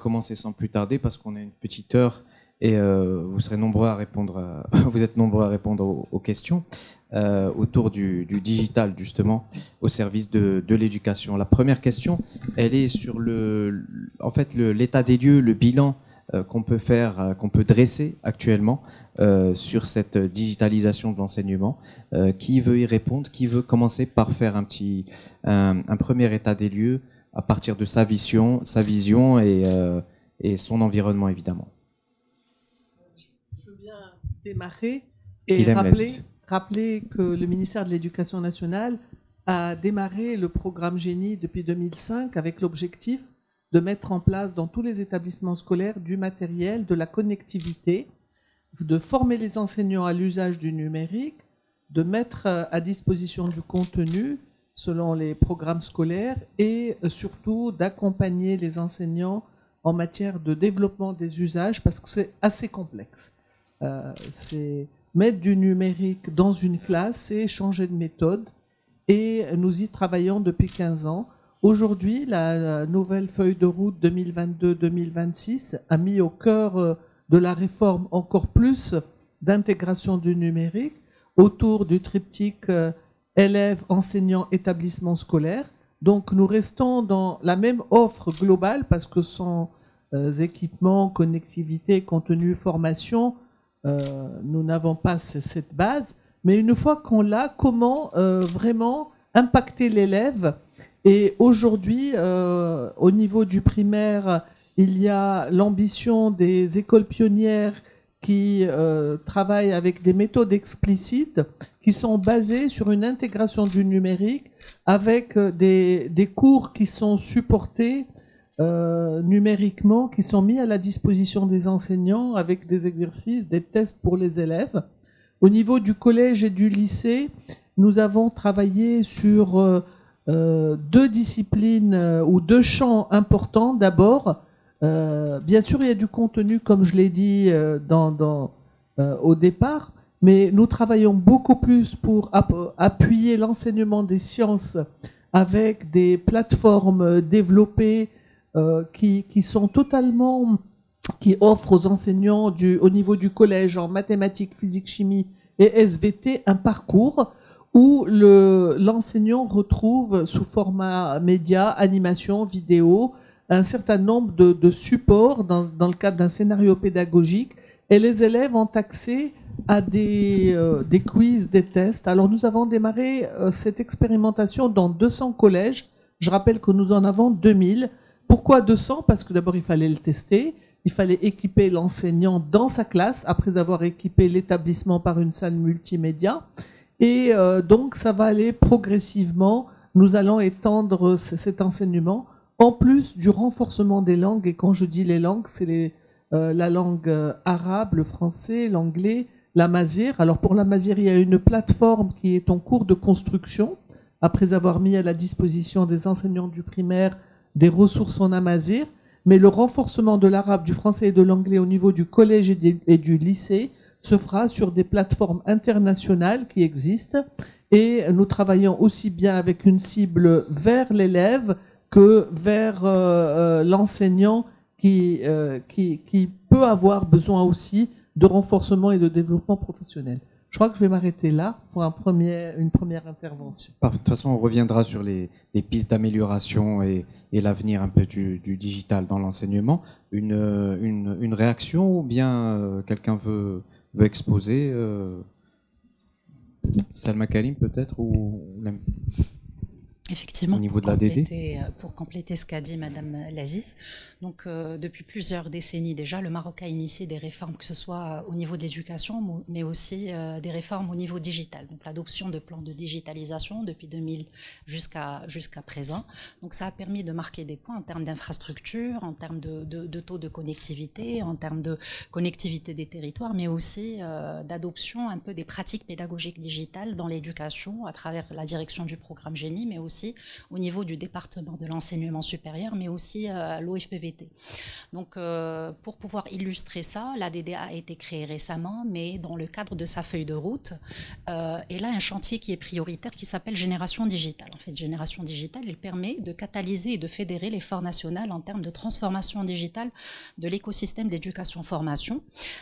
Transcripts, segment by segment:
commencer sans plus tarder parce qu'on a une petite heure et vous serez nombreux à répondre, vous êtes nombreux à répondre aux questions autour du digital justement au service de l'éducation. La première question, elle est sur l'état des lieux, le bilan qu'on peut faire, qu'on peut dresser actuellement sur cette digitalisation de l'enseignement. Qui veut y répondre? Qui veut commencer par faire un premier état des lieux à partir de sa vision et son environnement évidemment? Je veux bien démarrer et rappeler que le ministère de l'Éducation nationale a démarré le programme Génie depuis 2005 avec l'objectif de mettre en place dans tous les établissements scolaires du matériel, de la connectivité, de former les enseignants à l'usage du numérique, de mettre à disposition du contenu selon les programmes scolaires et surtout d'accompagner les enseignants en matière de développement des usages parce que c'est assez complexe. C'est mettre du numérique dans une classe, c'est changer de méthode et nous y travaillons depuis 15 ans. Aujourd'hui, la nouvelle feuille de route 2022-2026 a mis au cœur de la réforme encore plus d'intégration du numérique autour du triptyque élèves, enseignants, établissements scolaires. Donc nous restons dans la même offre globale parce que sans équipements, connectivité, contenu, formation, nous n'avons pas cette base. Mais une fois qu'on l'a, comment vraiment impacter l'élève? Et aujourd'hui, au niveau du primaire, il y a l'ambition des écoles pionnières qui travaillent avec des méthodes explicites qui sont basées sur une intégration du numérique avec des cours qui sont supportés numériquement, qui sont mis à la disposition des enseignants avec des exercices, des tests pour les élèves. Au niveau du collège et du lycée, nous avons travaillé sur deux disciplines ou deux champs importants. D'abord, bien sûr, il y a du contenu, comme je l'ai dit au départ, mais nous travaillons beaucoup plus pour appuyer l'enseignement des sciences avec des plateformes développées qui sont totalement, qui offrent aux enseignants au niveau du collège en mathématiques, physique, chimie et SVT un parcours où l'enseignant retrouve sous format média, animation, vidéo, un certain nombre de supports dans le cadre d'un scénario pédagogique et les élèves ont accès à des quiz, des tests. Alors nous avons démarré cette expérimentation dans 200 collèges. Je rappelle que nous en avons 2000. Pourquoi 200? Parce que d'abord il fallait le tester, il fallait équiper l'enseignant dans sa classe après avoir équipé l'établissement par une salle multimédia. Et donc ça va aller progressivement. Nous allons étendre cet enseignement en plus du renforcement des langues. Et quand je dis les langues, c'est la langue arabe, le français, l'anglais, l'amazigh. Alors pour l'amazigh, il y a une plateforme qui est en cours de construction après avoir mis à la disposition des enseignants du primaire des ressources en amazigh. Mais le renforcement de l'arabe, du français et de l'anglais au niveau du collège et du lycée se fera sur des plateformes internationales qui existent et nous travaillons aussi bien avec une cible vers l'élève que vers l'enseignant qui peut avoir besoin aussi de renforcement et de développement professionnel. Je crois que je vais m'arrêter là pour une première intervention. De toute façon, on reviendra sur les pistes d'amélioration et l'avenir un peu du digital dans l'enseignement. Une réaction ou bien quelqu'un veut exposer Salma Karim peut-être ou Effectivement, au niveau de l'ADD. Pour compléter ce qu'a dit Madame Laziz, donc depuis plusieurs décennies déjà, le Maroc a initié des réformes, que ce soit au niveau de l'éducation, mais aussi des réformes au niveau digital. Donc l'adoption de plans de digitalisation depuis 2000 jusqu'à présent. Donc ça a permis de marquer des points en termes d'infrastructure, en termes de taux de connectivité, en termes de connectivité des territoires, mais aussi d'adoption un peu des pratiques pédagogiques digitales dans l'éducation à travers la direction du programme Génie, mais aussi aussi au niveau du département de l'enseignement supérieur, mais aussi l'OFPBT. Donc, pour pouvoir illustrer ça, l'ADD a été créée récemment, mais dans le cadre de sa feuille de route, et là, un chantier qui est prioritaire qui s'appelle Génération Digitale. En fait, Génération Digitale, il permet de catalyser et de fédérer l'effort national en termes de transformation digitale de l'écosystème d'éducation-formation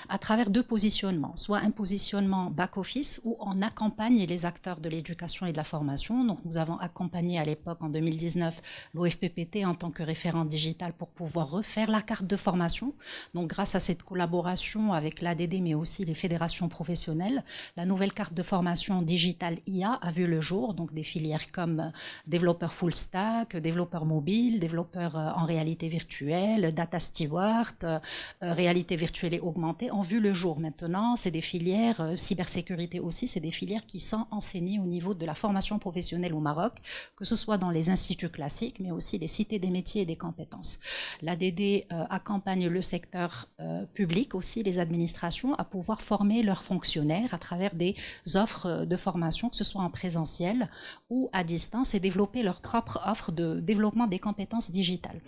à travers deux positionnements, soit un positionnement back-office où on accompagne les acteurs de l'éducation et de la formation. Donc, nous avons accompagné à l'époque, en 2019, l'OFPPT en tant que référent digital pour pouvoir refaire la carte de formation. Donc, grâce à cette collaboration avec l'ADD, mais aussi les fédérations professionnelles, la nouvelle carte de formation digitale IA a vu le jour, donc des filières comme développeur full stack, développeur mobile, développeur en réalité virtuelle, data steward, réalité virtuelle et augmentée ont vu le jour maintenant. C'est des filières, cybersécurité aussi, c'est des filières qui sont enseignées au niveau de la formation professionnelle au Maroc, que ce soit dans les instituts classiques, mais aussi les cités des métiers et des compétences. L'ADD accompagne le secteur public aussi, les administrations, à pouvoir former leurs fonctionnaires à travers des offres de formation, que ce soit en présentiel ou à distance, et développer leur propre offre de développement des compétences digitales.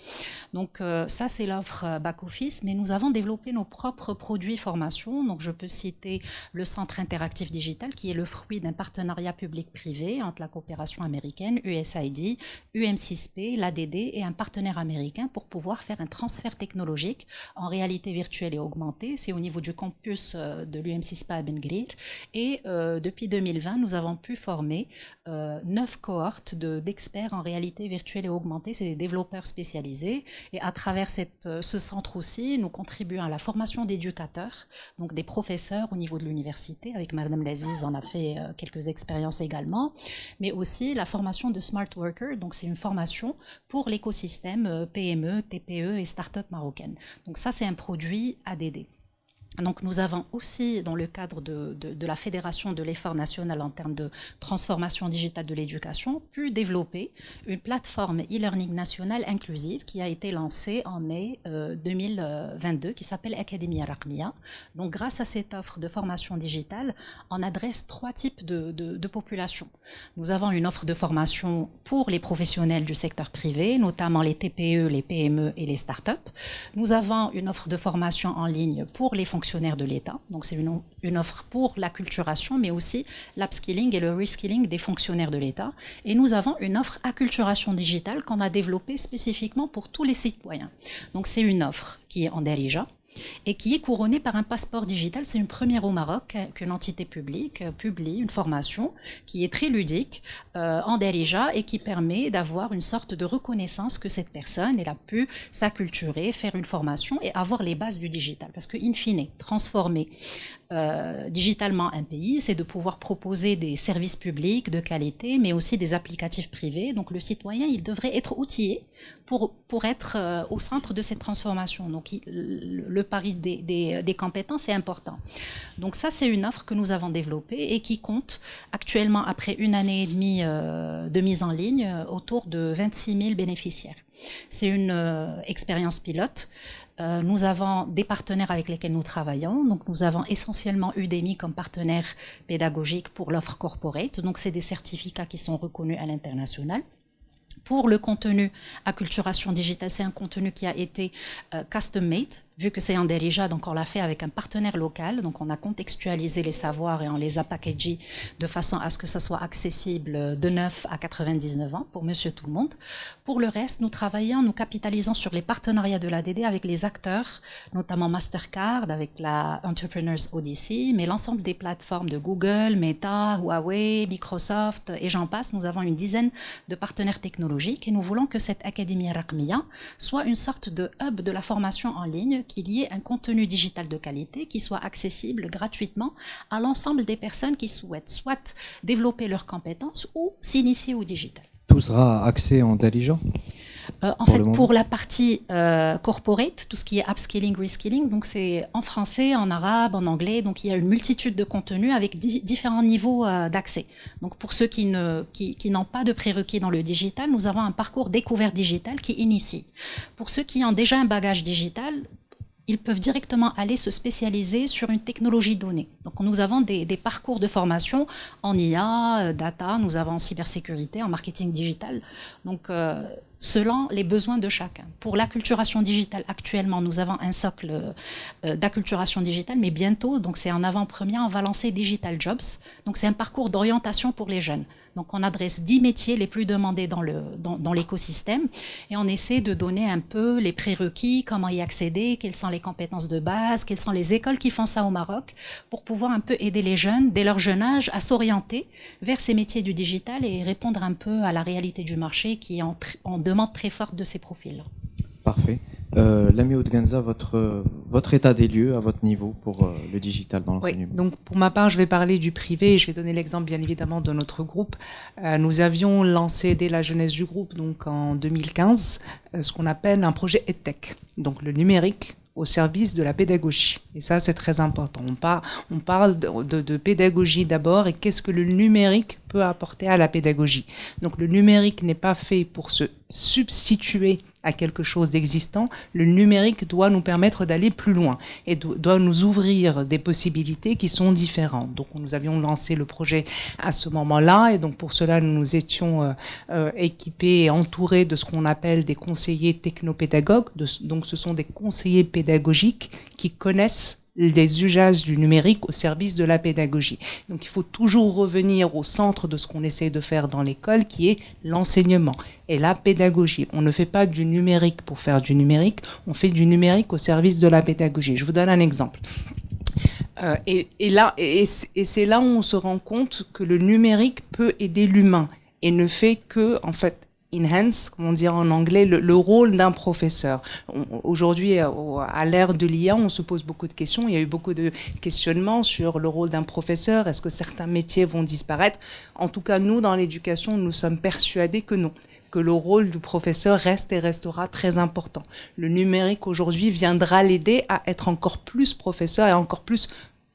Donc ça, c'est l'offre back-office, mais nous avons développé nos propres produits formation. Donc je peux citer le Centre Interactif Digital, qui est le fruit d'un partenariat public-privé entre la coopération américaine, USAID, UM6P, l'ADD et un partenaire américain pour pouvoir faire un transfert technologique en réalité virtuelle et augmentée. C'est au niveau du campus de l'UM6P à Ben Gurir. Et depuis 2020, nous avons pu former 9 cohortes d'experts en réalité virtuelle et augmentée. C'est des développeurs spécialisés. Et à travers ce centre aussi, nous contribuons à la formation d'éducateurs, donc des professeurs au niveau de l'université. Avec Madame Laziz, on a fait quelques expériences également. Mais aussi la formation de Smart Worker. Donc c'est une formation pour l'écosystème PME, TPE et start-up marocaines. Donc ça, c'est un produit ADD. Donc nous avons aussi, dans le cadre de la fédération de l'effort national en termes de transformation digitale de l'éducation, pu développer une plateforme e-learning nationale inclusive qui a été lancée en mai 2022, qui s'appelle Academia Raqmiya. Donc grâce à cette offre de formation digitale, on adresse 3 types de populations. Nous avons une offre de formation pour les professionnels du secteur privé, notamment les TPE, les PME et les startups. Nous avons une offre de formation en ligne pour les fonctionnaires de l'État. Donc c'est une offre pour l'acculturation, mais aussi l'upskilling et le reskilling des fonctionnaires de l'État. Et nous avons une offre acculturation digitale qu'on a développée spécifiquement pour tous les citoyens. Donc c'est une offre qui est en Darija et qui est couronnée par un passeport digital. C'est une première au Maroc qu'une entité publique publie une formation qui est très ludique en Darija et qui permet d'avoir une sorte de reconnaissance que cette personne elle a pu s'acculturer, faire une formation et avoir les bases du digital. Parce que, in fine, transformer digitalement un pays, c'est de pouvoir proposer des services publics de qualité, mais aussi des applicatifs privés. Donc le citoyen, il devrait être outillé pour être au centre de cette transformation. Donc le pari des compétences est important. Donc ça, c'est une offre que nous avons développée et qui compte actuellement, après 1 année et demie de mise en ligne, autour de 26 000 bénéficiaires. C'est une expérience pilote. Nous avons des partenaires avec lesquels nous travaillons. Donc, nous avons essentiellement Udemy comme partenaire pédagogique pour l'offre corporate. Donc, c'est des certificats qui sont reconnus à l'international. Pour le contenu acculturation digitale, c'est un contenu qui a été custom-made. Vu que c'est en Darija, donc on l'a fait avec un partenaire local. Donc, on a contextualisé les savoirs et on les a packagés de façon à ce que ça soit accessible de 9 à 99 ans pour monsieur tout le monde. Pour le reste, nous capitalisons sur les partenariats de l'ADD avec les acteurs, notamment Mastercard, avec la Entrepreneurs Odyssey, mais l'ensemble des plateformes de Google, Meta, Huawei, Microsoft et j'en passe. Nous avons une dizaine de partenaires technologiques et nous voulons que cette Académie Raqmiya soit une sorte de hub de la formation en ligne, qu'il y ait un contenu digital de qualité qui soit accessible gratuitement à l'ensemble des personnes qui souhaitent soit développer leurs compétences ou s'initier au digital. Tout sera axé en Darija ? En fait, pour la partie corporate, tout ce qui est upskilling, reskilling, donc c'est en français, en arabe, en anglais, donc il y a une multitude de contenus avec différents niveaux d'accès. Donc pour ceux qui n'ont pas de prérequis dans le digital, nous avons un parcours découverte digital qui initie. Pour ceux qui ont déjà un bagage digital, ils peuvent directement aller se spécialiser sur une technologie donnée. Donc nous avons des parcours de formation en IA, data, nous avons en cybersécurité, en marketing digital. Donc selon les besoins de chacun. Pour l'acculturation digitale, actuellement, nous avons un socle d'acculturation digitale, mais bientôt, donc c'est en avant-première, on va lancer Digital Jobs. Donc c'est un parcours d'orientation pour les jeunes. Donc on adresse 10 métiers les plus demandés dans l'écosystème et on essaie de donner un peu les prérequis, comment y accéder, quelles sont les compétences de base, quelles sont les écoles qui font ça au Maroc, pour pouvoir un peu aider les jeunes, dès leur jeune âge, à s'orienter vers ces métiers du digital et répondre un peu à la réalité du marché qui est en demande très forte de ces profils. Parfait. Lamia Oudganza, votre état des lieux à votre niveau pour le digital dans l'enseignement. Oui, donc pour ma part, je vais parler du privé et je vais donner l'exemple bien évidemment de notre groupe. Nous avions lancé dès la jeunesse du groupe, donc en 2015, ce qu'on appelle un projet EdTech, donc le numérique au service de la pédagogie. Et ça, c'est très important. On parle de pédagogie d'abord et qu'est-ce que le numérique peut apporter à la pédagogie. Donc le numérique n'est pas fait pour se substituer à quelque chose d'existant. Le numérique doit nous permettre d'aller plus loin et doit nous ouvrir des possibilités qui sont différentes. Donc nous avions lancé le projet à ce moment-là et donc pour cela nous nous étions équipés et entourés de ce qu'on appelle des conseillers technopédagogues. Donc ce sont des conseillers pédagogiques qui connaissent les usages du numérique au service de la pédagogie. Donc il faut toujours revenir au centre de ce qu'on essaie de faire dans l'école, qui est l'enseignement et la pédagogie. On ne fait pas du numérique pour faire du numérique, on fait du numérique au service de la pédagogie. Je vous donne un exemple. Et c'est là où on se rend compte que le numérique peut aider l'humain et ne fait que, en fait, enhance, comment dire en anglais, le rôle d'un professeur. Aujourd'hui, à l'ère de l'IA, on se pose beaucoup de questions. Il y a eu beaucoup de questionnements sur le rôle d'un professeur. Est-ce que certains métiers vont disparaître? En tout cas, nous, dans l'éducation, nous sommes persuadés que non, que le rôle du professeur reste et restera très important. Le numérique, aujourd'hui, viendra l'aider à être encore plus professeur et encore plus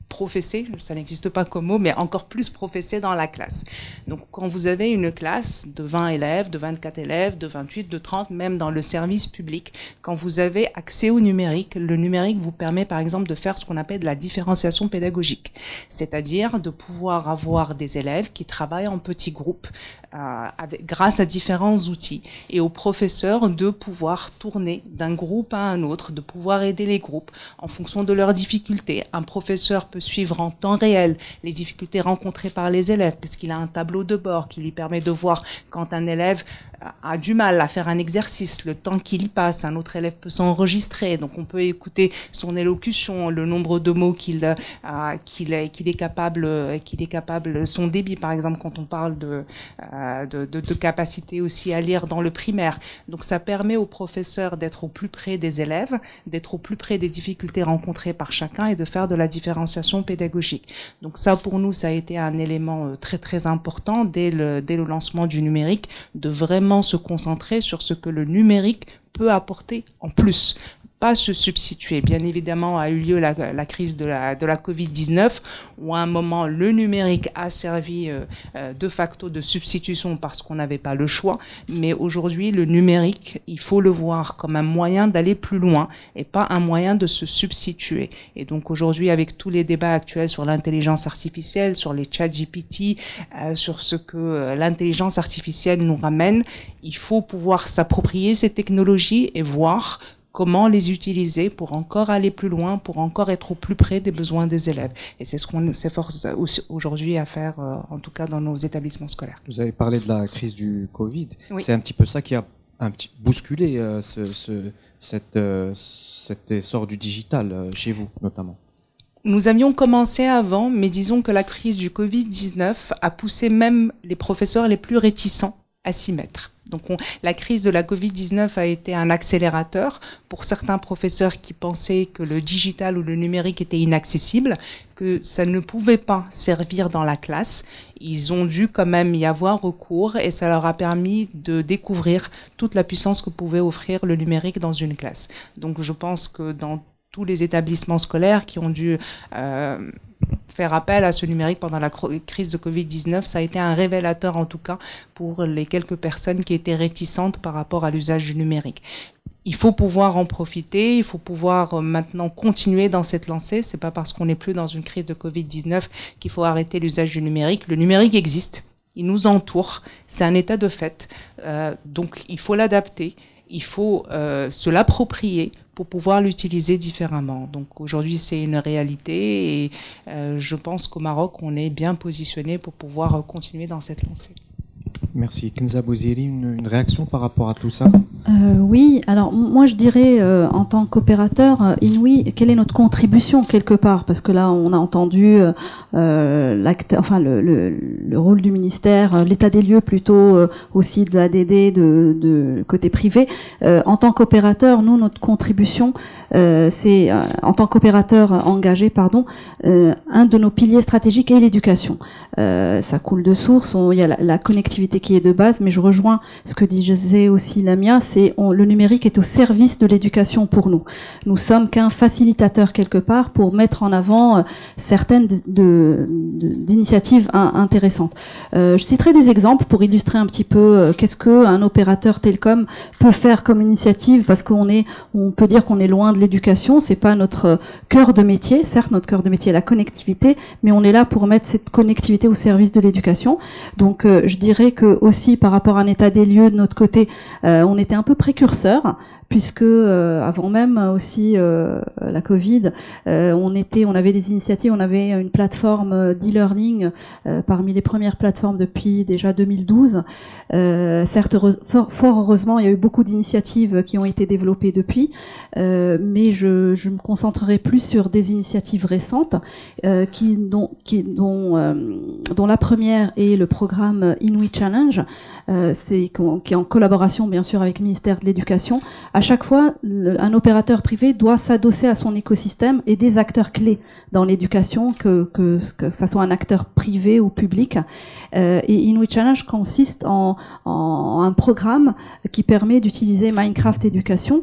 professé, ça n'existe pas comme mot, mais encore plus professé dans la classe. Donc quand vous avez une classe de 20 élèves, de 24 élèves, de 28, de 30, même dans le service public, quand vous avez accès au numérique, le numérique vous permet par exemple de faire ce qu'on appelle de la différenciation pédagogique, c'est-à-dire de pouvoir avoir des élèves qui travaillent en petits groupes grâce à différents outils et aux professeurs de pouvoir tourner d'un groupe à un autre, de pouvoir aider les groupes en fonction de leurs difficultés. Un professeur peut suivre en temps réel les difficultés rencontrées par les élèves parce qu'il a un tableau de bord qui lui permet de voir quand un élève a du mal à faire un exercice, le temps qu'il y passe, un autre élève peut s'enregistrer, donc on peut écouter son élocution, le nombre de mots qu'il est capable, son débit par exemple quand on parle de capacité aussi à lire dans le primaire. Donc ça permet aux professeurs d'être au plus près des élèves, d'être au plus près des difficultés rencontrées par chacun et de faire de la différenciation pédagogique. Donc ça pour nous ça a été un élément très très important dès le lancement du numérique, de vraiment se concentrer sur ce que le numérique peut apporter en plus, pas se substituer. Bien évidemment, a eu lieu la crise de la Covid-19, où à un moment, le numérique a servi de facto de substitution parce qu'on n'avait pas le choix. Mais aujourd'hui, le numérique, il faut le voir comme un moyen d'aller plus loin et pas un moyen de se substituer. Et donc aujourd'hui, avec tous les débats actuels sur l'intelligence artificielle, sur les chats GPT, sur ce que l'intelligence artificielle nous ramène, il faut pouvoir s'approprier ces technologies et voir comment les utiliser pour encore aller plus loin, pour encore être au plus près des besoins des élèves. Et c'est ce qu'on s'efforce aujourd'hui à faire, en tout cas dans nos établissements scolaires. Vous avez parlé de la crise du Covid. Oui. C'est un petit peu ça qui a bousculé cet essor du digital chez vous, notamment. Nous avions commencé avant, mais disons que la crise du Covid-19 a poussé même les professeurs les plus réticents à s'y mettre. Donc la crise de la Covid-19 a été un accélérateur pour certains professeurs qui pensaient que le digital ou le numérique était inaccessible, que ça ne pouvait pas servir dans la classe. Ils ont dû quand même y avoir recours et ça leur a permis de découvrir toute la puissance que pouvait offrir le numérique dans une classe. Donc je pense que dans tous les établissements scolaires qui ont dû faire appel à ce numérique pendant la crise de Covid-19, ça a été un révélateur en tout cas pour les quelques personnes qui étaient réticentes par rapport à l'usage du numérique. il faut pouvoir en profiter, il faut pouvoir maintenant continuer dans cette lancée. C'est pas parce qu'on n'est plus dans une crise de Covid-19 qu'il faut arrêter l'usage du numérique. Le numérique existe, il nous entoure, c'est un état de fait. Donc il faut l'adapter, il faut se l'approprier pour pouvoir l'utiliser différemment. Donc aujourd'hui c'est une réalité et je pense qu'au Maroc on est bien positionné pour pouvoir continuer dans cette lancée. Merci. Kenza Bouziri, une réaction par rapport à tout ça? Oui, alors moi je dirais en tant qu'opérateur Inouï, quelle est notre contribution quelque part, parce que là on a entendu le rôle du ministère, l'état des lieux plutôt aussi de l'ADD de côté privé. En tant qu'opérateur, nous notre contribution c'est en tant qu'opérateur engagé, un de nos piliers stratégiques est l'éducation. Ça coule de source, il y a la connectivité qui est de base, mais je rejoins ce que disait aussi Lamia, le numérique est au service de l'éducation pour nous. Nous sommes qu'un facilitateur quelque part pour mettre en avant certaines d'initiatives intéressantes. Je citerai des exemples pour illustrer un petit peu qu'est-ce qu'un opérateur télécom peut faire comme initiative, parce on peut dire qu'on est loin de l'éducation, c'est pas notre cœur de métier. Certes, notre cœur de métier est la connectivité, mais on est là pour mettre cette connectivité au service de l'éducation. Donc, je dirais que aussi par rapport à un état des lieux de notre côté, on était un peu précurseur, puisque avant même aussi la Covid, on avait des initiatives, on avait une plateforme d'e-learning parmi les premières plateformes depuis déjà 2012. Certes, fort heureusement, il y a eu beaucoup d'initiatives qui ont été développées depuis, mais je me concentrerai plus sur des initiatives récentes dont la première est le programme Inouï Challenge, qui est en collaboration bien sûr avec le ministère de l'Éducation. À chaque fois, un opérateur privé doit s'adosser à son écosystème et des acteurs clés dans l'éducation, que ça soit un acteur privé ou public. Et Inouï Challenge consiste en un programme qui permet d'utiliser Minecraft Éducation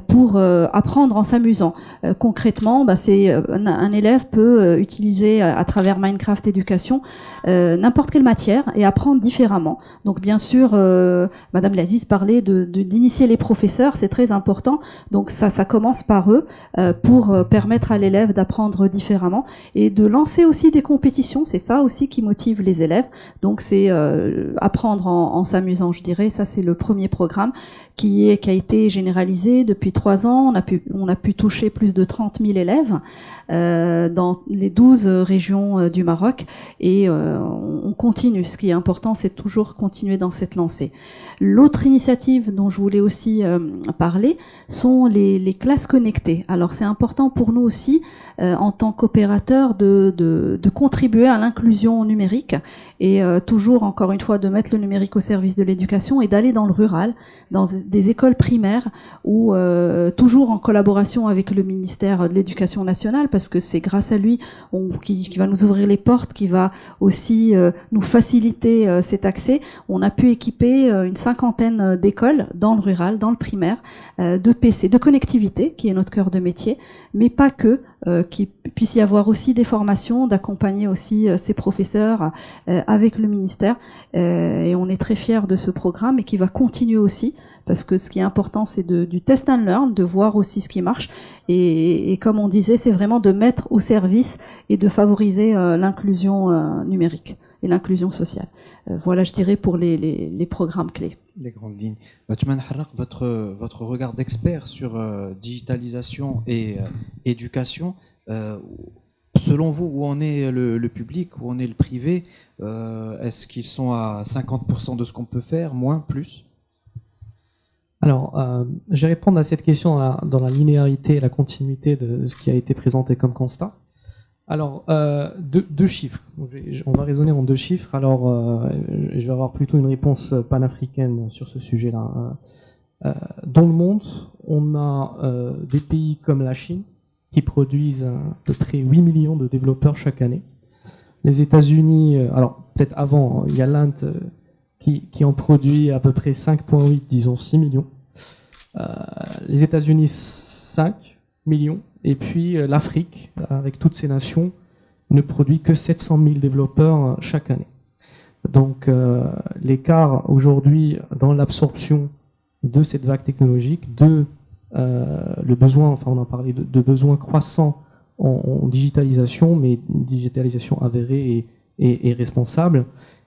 pour apprendre en s'amusant. Concrètement, un élève peut utiliser à travers Minecraft Éducation n'importe quelle matière et apprendre différemment. Donc bien sûr, Madame Laziz parlait d'initier les professeurs, c'est très important. Donc ça commence par eux pour permettre à l'élève d'apprendre différemment et de lancer aussi des compétitions. C'est ça aussi qui motive les élèves. Donc c'est apprendre en s'amusant, je dirais. Ça c'est le premier programme qui a été généralisé depuis 3 ans. On a pu toucher plus de 30 000 élèves dans les 12 régions du Maroc et on continue. Ce qui est important, c'est toujours continuer dans cette lancée. L'autre initiative dont je voulais aussi parler sont les classes connectées. Alors c'est important pour nous aussi en tant qu'opérateurs de contribuer à l'inclusion numérique et toujours encore une fois de mettre le numérique au service de l'éducation et d'aller dans le rural, dans des écoles primaires où toujours en collaboration avec le ministère de l'Éducation nationale, parce que c'est grâce à lui qui va nous ouvrir les portes, qui va aussi nous faciliter cet accès. On a pu équiper une 50aine d'écoles dans le rural, dans le primaire, de PC, de connectivité, qui est notre cœur de métier, mais pas que, qu'il puisse y avoir aussi des formations, d'accompagner aussi ces professeurs avec le ministère. Et on est très fiers de ce programme et qui va continuer aussi, parce que ce qui est important, c'est du test and learn, de voir aussi ce qui marche. Et comme on disait, c'est vraiment de mettre au service et de favoriser l'inclusion numérique et l'inclusion sociale. Voilà, je dirais, pour les programmes clés. Les grandes lignes. Batouman Harrak, votre regard d'expert sur digitalisation et éducation, selon vous, où en est le public, où en est le privé? Est-ce qu'ils sont à 50% de ce qu'on peut faire, moins, plus? Alors, je vais répondre à cette question dans la linéarité et la continuité de ce qui a été présenté comme constat. Alors, deux chiffres. On va raisonner en 2 chiffres. Alors, je vais avoir plutôt une réponse panafricaine sur ce sujet-là. Dans le monde, on a des pays comme la Chine qui produisent à peu près 8 millions de développeurs chaque année. Les États-Unis, alors peut-être avant, il y a l'Inde qui en produit à peu près 5,8, disons 6 millions. Les États-Unis, 5 millions. Et puis l'Afrique, avec toutes ces nations, ne produit que 700 000 développeurs chaque année. Donc l'écart aujourd'hui dans l'absorption de cette vague technologique, de le besoin, enfin on a parlé de besoins croissants en digitalisation, mais une digitalisation avérée et responsable.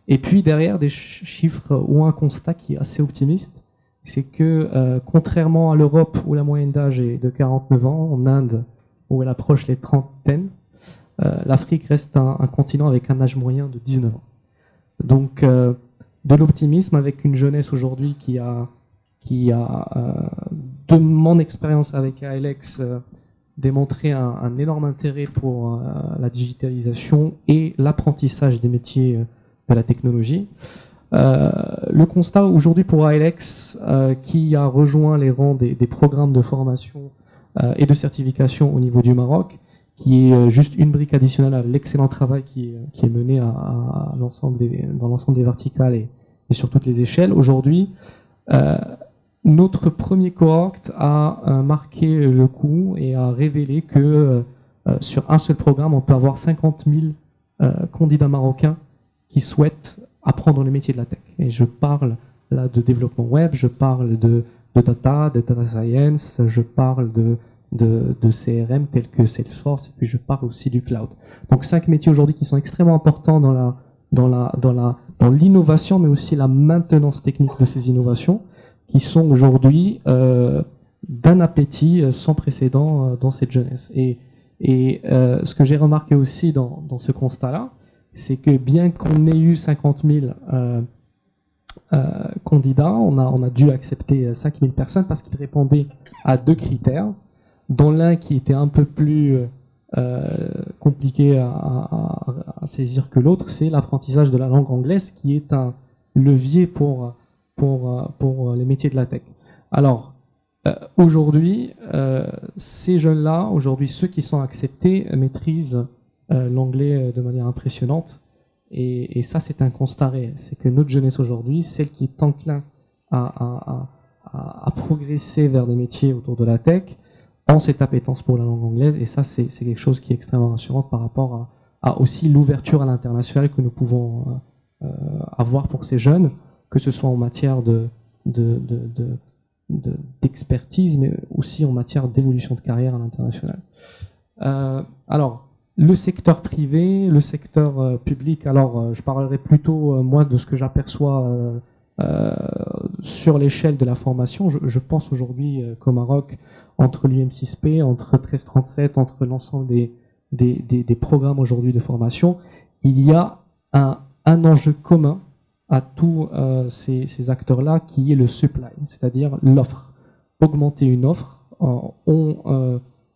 Et puis derrière des chiffres ou un constat qui est assez optimiste, c'est que contrairement à l'Europe où la moyenne d'âge est de 49 ans, en Inde où elle approche les trentaines, l'Afrique reste un continent avec un âge moyen de 19 ans. Donc de l'optimisme avec une jeunesse aujourd'hui qui a de mon expérience avec ALX, démontré un énorme intérêt pour la digitalisation et l'apprentissage des métiers de la technologie. Le constat aujourd'hui pour ALX, qui a rejoint les rangs des programmes de formation et de certification au niveau du Maroc, qui est juste une brique additionnelle à l'excellent travail qui est mené dans l'ensemble des verticales et sur toutes les échelles. Aujourd'hui, notre premier cohorte a marqué le coup et a révélé que sur un seul programme, on peut avoir 50 000 candidats marocains qui souhaitent apprendre le métier de la tech. Et je parle là de développement web, je parle de data science, je parle de CRM tels que Salesforce, et puis je parle aussi du cloud. Donc 5 métiers aujourd'hui qui sont extrêmement importants dans l'innovation, mais aussi la maintenance technique de ces innovations, qui sont aujourd'hui d'un appétit sans précédent dans cette jeunesse. Et ce que j'ai remarqué aussi dans ce constat-là, c'est que bien qu'on ait eu 50 000 candidats, on a dû accepter 5 000 personnes parce qu'ils répondaient à 2 critères, dont l'un qui était un peu plus compliqué à saisir que l'autre, c'est l'apprentissage de la langue anglaise, qui est un levier pour les métiers de la tech. Alors, aujourd'hui, ces jeunes-là, aujourd'hui, ceux qui sont acceptés, maîtrisent l'anglais de manière impressionnante. Et ça, c'est un constat réel. C'est que notre jeunesse aujourd'hui, celle qui est enclin à progresser vers des métiers autour de la tech, ont cette appétence pour la langue anglaise. Et ça, c'est quelque chose qui est extrêmement rassurant par rapport à aussi l'ouverture à l'international que nous pouvons avoir pour ces jeunes, que ce soit en matière d'expertise, mais aussi en matière d'évolution de carrière à l'international. Alors, le secteur privé, le secteur public, alors je parlerai plutôt, moi, de ce que j'aperçois sur l'échelle de la formation. Je pense aujourd'hui qu'au Maroc, entre l'UM6P, entre 1337, entre l'ensemble des programmes aujourd'hui de formation, il y a un enjeu commun à tous ces acteurs-là, qui est le supply, c'est-à-dire l'offre. Augmenter une offre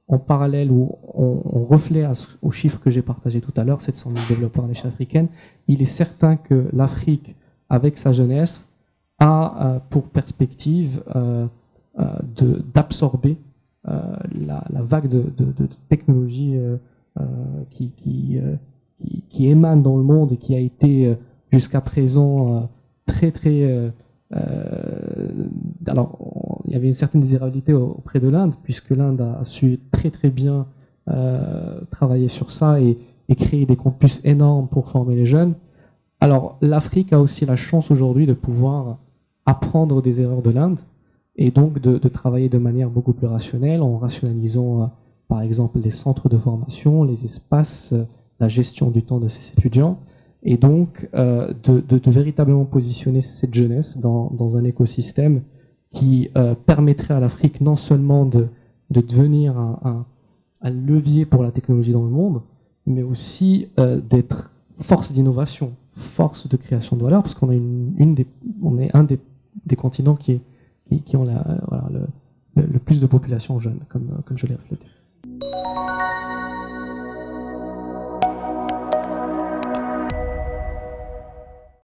en parallèle ou en reflet aux chiffres que j'ai partagés tout à l'heure, 700 000 développeurs à l'échelle africaine. Il est certain que l'Afrique, avec sa jeunesse, a pour perspective d'absorber la vague de technologies qui émane dans le monde et qui a été jusqu'à présent alors il y avait une certaine désirabilité auprès de l'Inde, puisque l'Inde a su très bien travailler sur ça et créer des campus énormes pour former les jeunes. Alors l'Afrique a aussi la chance aujourd'hui de pouvoir apprendre des erreurs de l'Inde et donc de travailler de manière beaucoup plus rationnelle, en rationalisant par exemple les centres de formation, les espaces, la gestion du temps de ces étudiants, et donc de véritablement positionner cette jeunesse dans un écosystème qui permettrait à l'Afrique non seulement de devenir un levier pour la technologie dans le monde, mais aussi d'être force d'innovation, force de création de valeur, parce qu'on a on est un des continents qui ont le plus de population jeune, comme je l'ai reflété.